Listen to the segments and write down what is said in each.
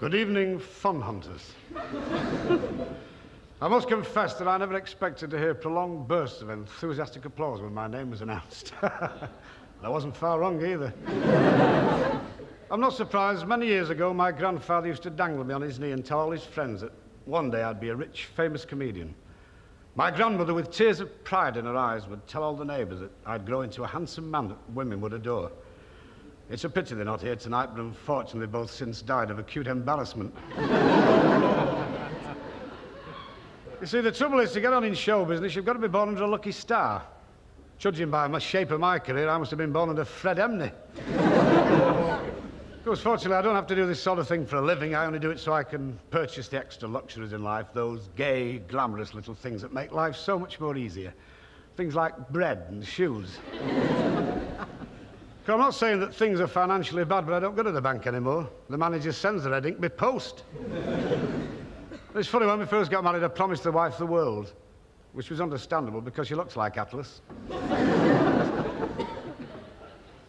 Good evening, fun hunters. I must confess that I never expected to hear prolonged bursts of enthusiastic applause when my name was announced. I wasn't far wrong either. I'm not surprised. Many years ago, my grandfather used to dangle me on his knee and tell all his friends that one day I'd be a rich, famous comedian. My grandmother, with tears of pride in her eyes, would tell all the neighbours that I'd grow into a handsome man that women would adore. It's a pity they're not here tonight, but unfortunately both since died of acute embarrassment. You see, the trouble is, to get on in show business, you've got to be born under a lucky star. Judging by the shape of my career, I must have been born under Fred Emney. Of course, fortunately, I don't have to do this sort of thing for a living. I only do it so I can purchase the extra luxuries in life, those gay, glamorous little things that make life so much more easier. Things like bread and shoes. I'm not saying that things are financially bad, but I don't go to the bank anymore. The manager sends the red ink by post. It's funny, when we first got married, I promised the wife the world, which was understandable because she looks like Atlas.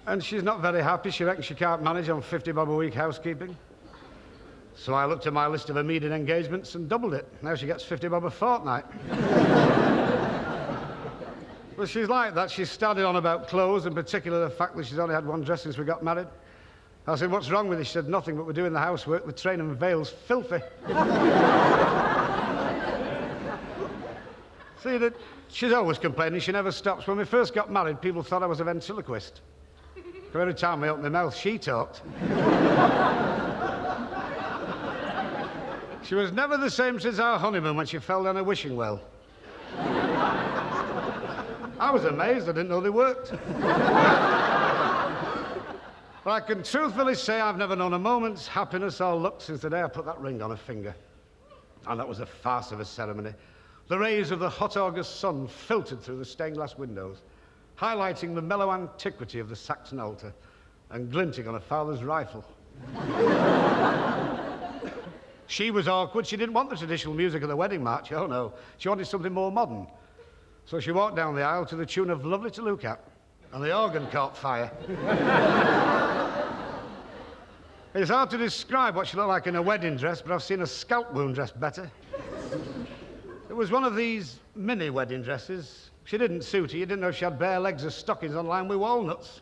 And she's not very happy. She reckons she can't manage on 50 bob a week housekeeping. So I looked at my list of immediate engagements and doubled it. Now she gets 50 bob a fortnight. Well, she's like that. She started on about clothes, in particular the fact that she's only had one dress since we got married. I said, "What's wrong with you?" She said, "Nothing, but we're doing the housework. The train and veil's filthy." See, that she's always complaining. She never stops. When we first got married, people thought I was a ventriloquist. So every time I opened my mouth, she talked. She was never the same since our honeymoon when she fell down a wishing well. I was amazed. I didn't know they worked. But I can truthfully say I've never known a moment's happiness or luck since the day I put that ring on her finger. And that was a farce of a ceremony. The rays of the hot August sun filtered through the stained glass windows, highlighting the mellow antiquity of the Saxon altar and glinting on her father's rifle. She was awkward. She didn't want the traditional music of the wedding march. Oh, no. She wanted something more modern. So she walked down the aisle to the tune of Lovely to Look At, and the organ caught fire. It's hard to describe what she looked like in a wedding dress, but I've seen a scalp wound dress better. It was one of these mini wedding dresses. She didn't suit her. You didn't know she had bare legs or stockings on lined with walnuts.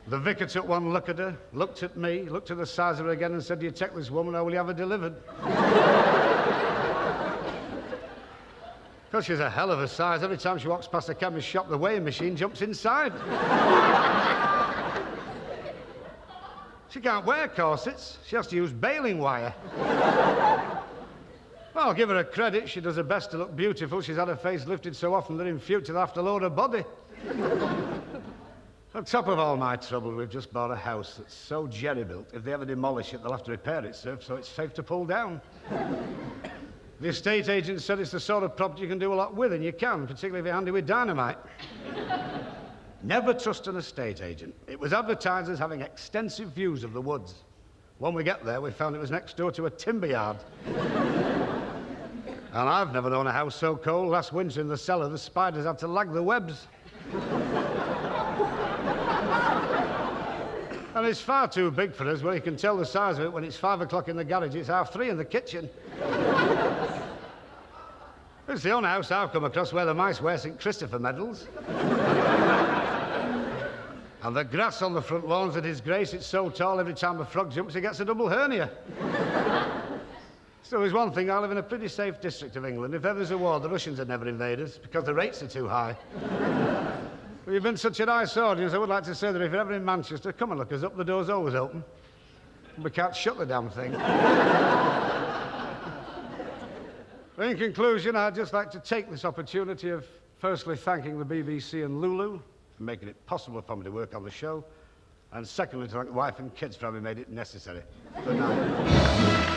The vicar took one look at her, looked at me, looked at the size of her again and said, "Do you take this woman or will you have her delivered?" Because she's a hell of a size. Every time she walks past the chemist shop, the weighing machine jumps inside. She can't wear corsets. She has to use baling wire. Well, I'll give her a credit. She does her best to look beautiful. She's had her face lifted so often that in future they'll have to lower her body. On top of all my trouble, we've just bought a house that's so jerry-built, if they ever demolish it, they'll have to repair it, sir, so it's safe to pull down. The estate agent said it's the sort of property you can do a lot with, and you can, particularly if you're handy with dynamite. Never trust an estate agent. It was advertised as having extensive views of the woods. When we get there, we found it was next door to a timber yard. And I've never known a house so cold. Last winter in the cellar, the spiders had to lag the webs. And it's far too big for us. Well, you can tell the size of it when it's 5 o'clock in the garage. It's 3:30 in the kitchen. It's the only house I've come across where the mice wear St. Christopher medals. And the grass on the front lawn's a disgrace. It's so tall, every time a frog jumps, he gets a double hernia. So there's one thing, I live in a pretty safe district of England. If ever there's a war, the Russians would never invade us, because the rates are too high. Well, you've been such a nice audience, I would like to say that if you're ever in Manchester, come and look us up. The door's always open. We can't shut the damn thing. In conclusion, I'd just like to take this opportunity of firstly thanking the BBC and Lulu for making it possible for me to work on the show, and secondly to thank the wife and kids for having made it necessary. Good night.